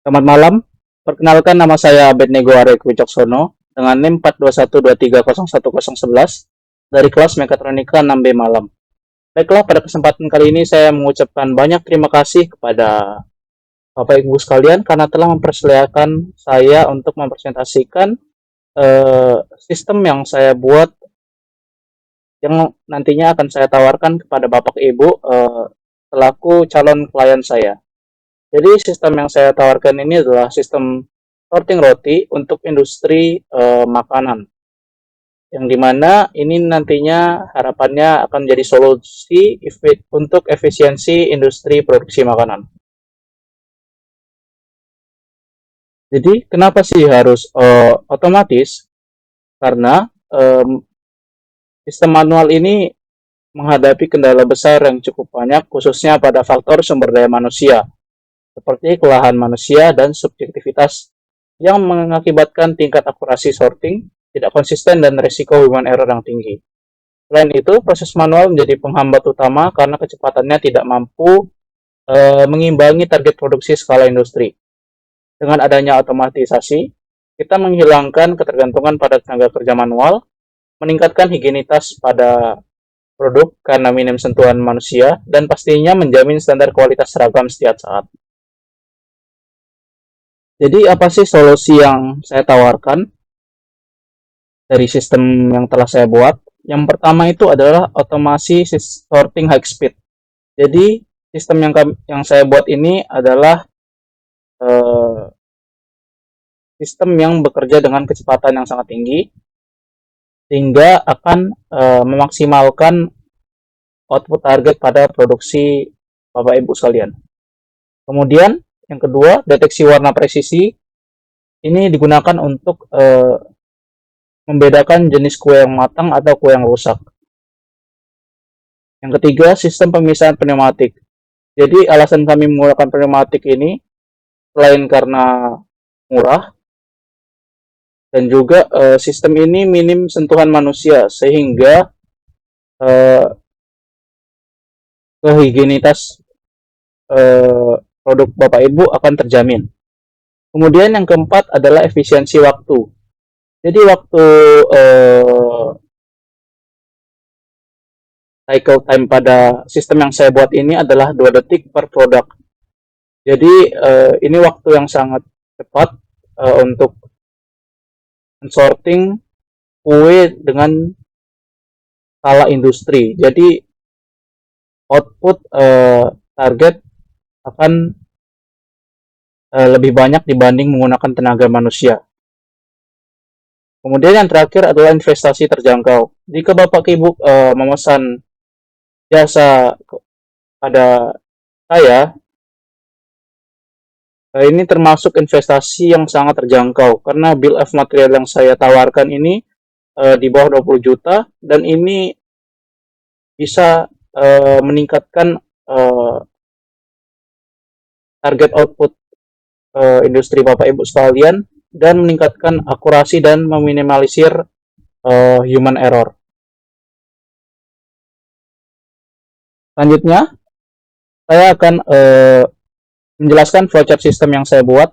Selamat malam, perkenalkan nama saya Abednego Arek Wicaksono dengan NIM 421230111 dari kelas Mekatronika 6B Malam. Baiklah, pada kesempatan kali ini saya mengucapkan banyak terima kasih kepada Bapak Ibu sekalian karena telah mempersilahkan saya untuk mempresentasikan sistem yang saya buat yang nantinya akan saya tawarkan kepada Bapak Ibu selaku calon klien saya. Jadi sistem yang saya tawarkan ini adalah sistem sorting roti untuk industri makanan, yang dimana ini nantinya harapannya akan menjadi solusi untuk efisiensi industri produksi makanan. Jadi kenapa sih harus otomatis? Karena sistem manual ini menghadapi kendala besar yang cukup banyak, khususnya pada faktor sumber daya manusia, seperti kelelahan manusia dan subjektivitas yang mengakibatkan tingkat akurasi sorting tidak konsisten dan risiko human error yang tinggi. Selain itu, proses manual menjadi penghambat utama karena kecepatannya tidak mampu mengimbangi target produksi skala industri. Dengan adanya otomatisasi, kita menghilangkan ketergantungan pada tenaga kerja manual, meningkatkan higienitas pada produk karena minim sentuhan manusia, dan pastinya menjamin standar kualitas seragam setiap saat. Jadi apa sih solusi yang saya tawarkan dari sistem yang telah saya buat? Yang pertama itu adalah otomasi sorting high speed. Jadi sistem yang saya buat ini adalah sistem yang bekerja dengan kecepatan yang sangat tinggi sehingga akan memaksimalkan output target pada produksi Bapak Ibu sekalian. Kemudian yang kedua, deteksi warna presisi ini digunakan untuk membedakan jenis kue yang matang atau kue yang rusak. Yang ketiga, sistem pemisahan pneumatik. Jadi alasan kami menggunakan pneumatik ini selain karena murah dan juga sistem ini minim sentuhan manusia sehingga kehigienitas produk Bapak Ibu akan terjamin. Kemudian yang keempat adalah efisiensi waktu. Jadi waktu cycle time pada sistem yang saya buat ini adalah 2 detik per produk. Jadi ini waktu yang sangat cepat untuk sorting kue dengan skala industri. Jadi output target akan lebih banyak dibanding menggunakan tenaga manusia. Kemudian yang terakhir adalah investasi terjangkau. Jika Bapak Ibu memesan jasa pada saya, ini termasuk investasi yang sangat terjangkau karena bill of material yang saya tawarkan ini di bawah 20 juta dan ini bisa meningkatkan target output industri Bapak Ibu sekalian dan meningkatkan akurasi dan meminimalisir human error. Selanjutnya, saya akan menjelaskan flowchart sistem yang saya buat.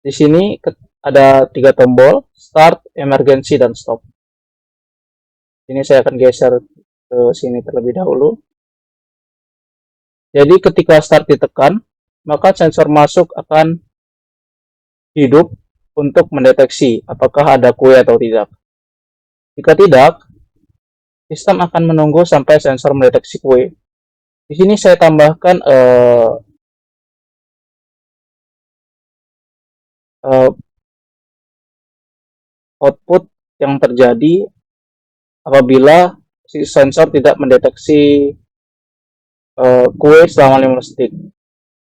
Di sini ada 3 tombol, start, emergency, dan stop. Ini saya akan geser ke sini terlebih dahulu. Jadi ketika start ditekan, maka sensor masuk akan hidup untuk mendeteksi apakah ada kue atau tidak. Jika tidak, sistem akan menunggu sampai sensor mendeteksi kue. Di sini saya tambahkan output yang terjadi apabila si sensor tidak mendeteksi kue selama 15 detik.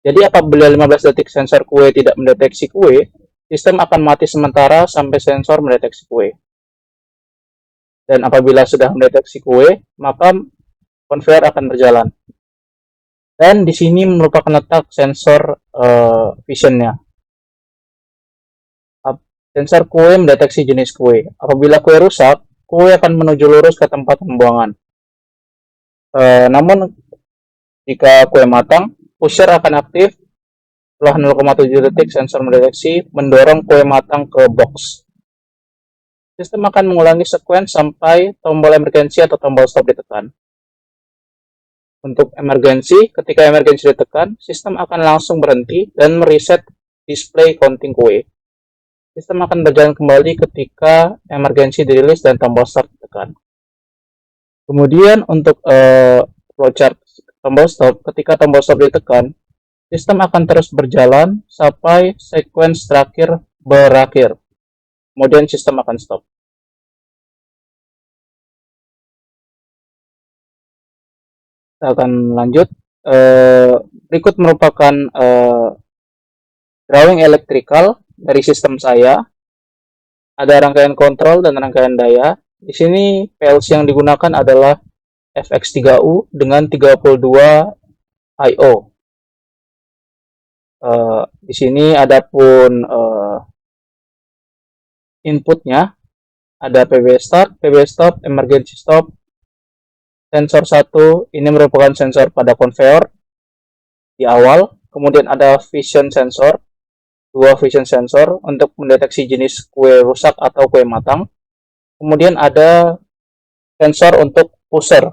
Jadi apabila 15 detik sensor kue tidak mendeteksi kue, sistem akan mati sementara sampai sensor mendeteksi kue. Dan apabila sudah mendeteksi kue, maka conveyor akan berjalan. Dan di sini merupakan letak sensor visionnya. Sensor kue mendeteksi jenis kue. Apabila kue rusak, kue akan menuju lurus ke tempat pembuangan. Namun jika kue matang, pusher akan aktif, Setelah 0,7 detik sensor mendeteksi mendorong kue matang ke box. Sistem akan mengulangi sequence sampai tombol emergency atau tombol stop ditekan. Untuk emergency, ketika emergency ditekan, sistem akan langsung berhenti dan mereset display counting kue. Sistem akan berjalan kembali ketika emergency dirilis dan tombol start ditekan. Kemudian untuk flowchart tombol stop, ketika tombol stop ditekan, sistem akan terus berjalan sampai sequence terakhir berakhir. Kemudian sistem akan stop. Kita akan lanjut. Berikut merupakan drawing electrical dari sistem saya. Ada rangkaian kontrol dan rangkaian daya. Di sini PLC yang digunakan adalah FX3U dengan 32 I/O. Di sini adapun inputnya ada PB start, PB stop, emergency stop. Sensor 1 ini merupakan sensor pada konveyor di awal. Kemudian ada vision sensor, 2 vision sensor untuk mendeteksi jenis kue rusak atau kue matang. Kemudian ada sensor untuk pusher.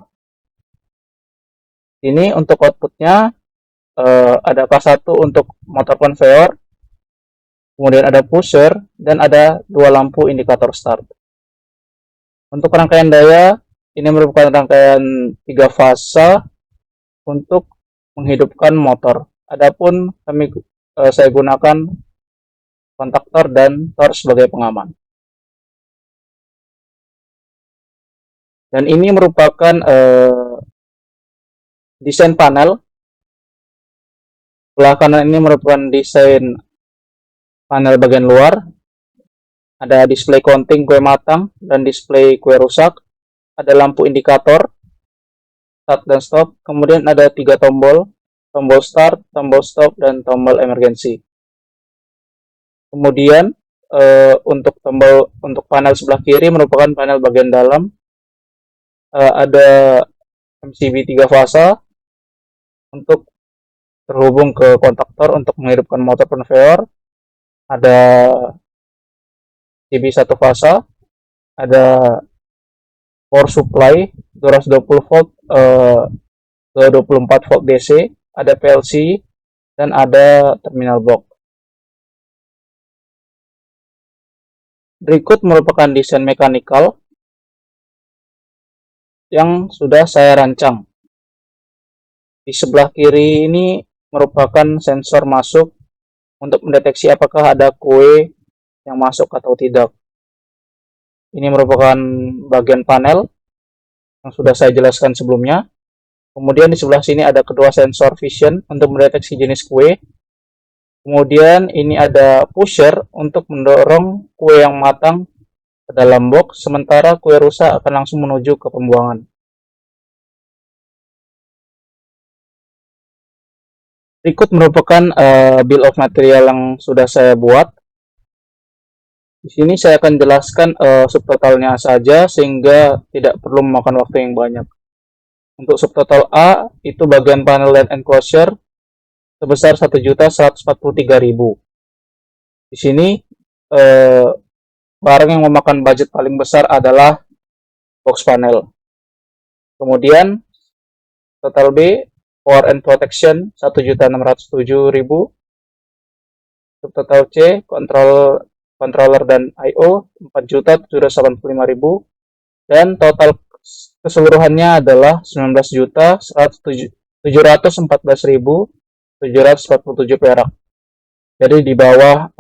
Ini untuk outputnya ada K1 untuk motor konveyor, kemudian ada pusher, dan ada 2 lampu indikator start. Untuk rangkaian daya, ini merupakan rangkaian 3 fase untuk menghidupkan motor. Adapun saya gunakan kontaktor dan torch sebagai pengaman. Dan ini merupakan desain panel. Sebelah kanan ini merupakan desain panel bagian luar. Ada display counting kue matang dan display kue rusak. Ada lampu indikator start dan stop. Kemudian ada 3 tombol, tombol start, tombol stop, dan tombol emergency. Kemudian untuk panel sebelah kiri merupakan panel bagian dalam. Ada MCB 3 fase untuk terhubung ke kontaktor untuk menghidupkan motor konveyor. Ada CB 1 fase, ada power supply 220 volt ke 24 volt DC, ada PLC, dan ada terminal block. Berikut merupakan desain mekanikal yang sudah saya rancang. Di sebelah kiri ini merupakan sensor masuk untuk mendeteksi apakah ada kue yang masuk atau tidak. Ini merupakan bagian panel yang sudah saya jelaskan sebelumnya. Kemudian di sebelah sini ada kedua sensor vision untuk mendeteksi jenis kue. Kemudian ini ada pusher untuk mendorong kue yang matang ke dalam box, sementara kue rusak akan langsung menuju ke pembuangan. Berikut merupakan bill of material yang sudah saya buat. Di sini saya akan jelaskan subtotalnya saja sehingga tidak perlu memakan waktu yang banyak. Untuk subtotal A itu bagian panel dan enclosure sebesar 1.143.000. Di sini barang yang memakan budget paling besar adalah box panel. Kemudian total B, power and protection 1.607.000. Subtotal C, controller dan I/O 4.785.000. Dan total keseluruhannya adalah 19.714.747 perak. Jadi di bawah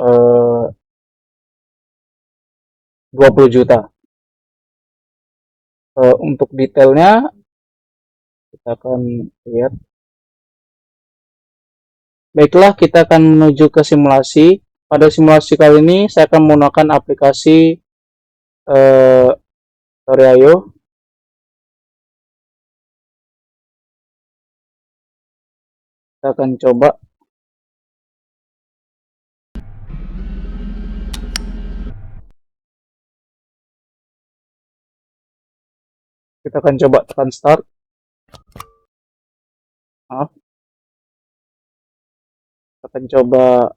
20 juta. Untuk detailnya kita akan lihat. Baiklah, kita akan menuju ke simulasi. Pada simulasi kali ini saya akan menggunakan aplikasi Toriayo. Kita akan coba. Kita akan coba tekan start. Maaf. akan coba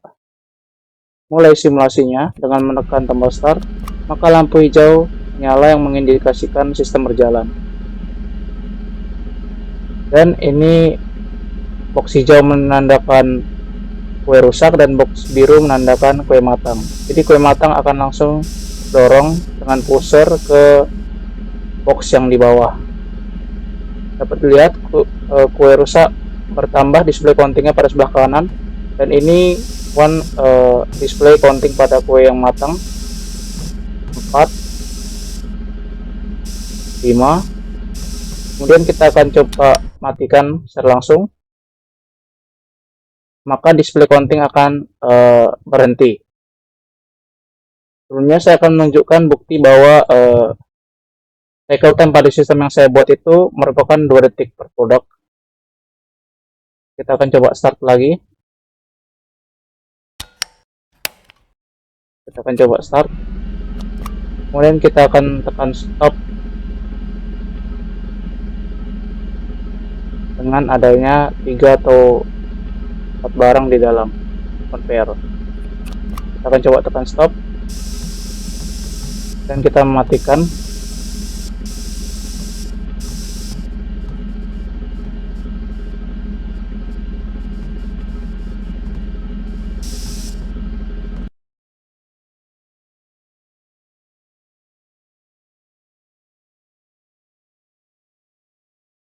mulai simulasinya dengan menekan tombol start, maka lampu hijau menyala yang mengindikasikan sistem berjalan. Dan ini box hijau menandakan kue rusak dan box biru menandakan kue matang. Jadi kue matang akan langsung dorong dengan pusher ke box yang di bawah. Dapat dilihat kue rusak bertambah display countingnya pada sebelah kanan, dan ini display counting pada kue yang matang 4, 5. Kemudian kita akan coba matikan secara langsung, maka display counting akan berhenti. Sebelumnya saya akan menunjukkan bukti bahwa cycle time pada sistem yang saya buat itu merupakan 2 detik per produk. Kita akan coba start lagi. Kita akan coba start. Kemudian kita akan tekan stop dengan adanya 3 atau 4 barang di dalam conveyor. Kita akan coba tekan stop dan kita mematikan.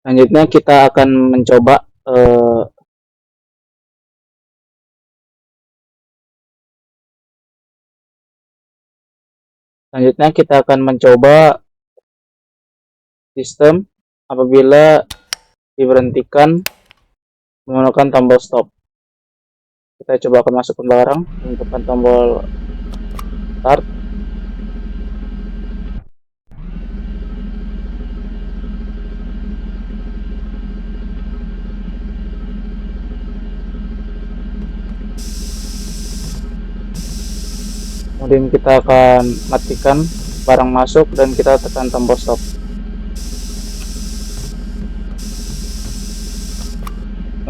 Selanjutnya kita akan mencoba sistem apabila diberhentikan menggunakan tombol stop. Kita coba akan masukkan barang, tekan tombol start. Kemudian kita akan matikan barang masuk dan kita tekan tombol stop.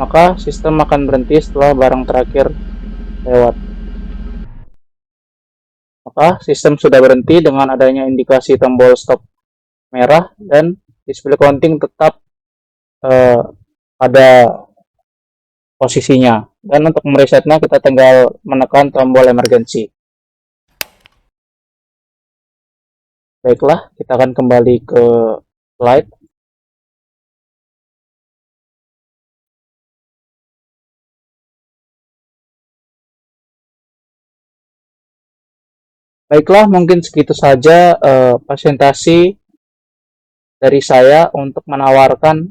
Maka sistem akan berhenti setelah barang terakhir lewat. Maka sistem sudah berhenti dengan adanya indikasi tombol stop merah dan display counting tetap pada posisinya. Dan untuk meresetnya kita tinggal menekan tombol emergency. Baiklah, kita akan kembali ke slide. Baiklah, mungkin segitu saja presentasi dari saya untuk menawarkan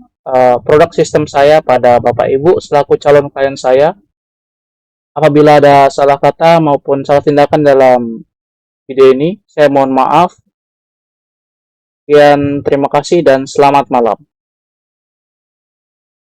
produk sistem saya pada Bapak Ibu selaku calon klien saya. Apabila ada salah kata maupun salah tindakan dalam video ini, saya mohon maaf. Sekian, terima kasih dan selamat malam.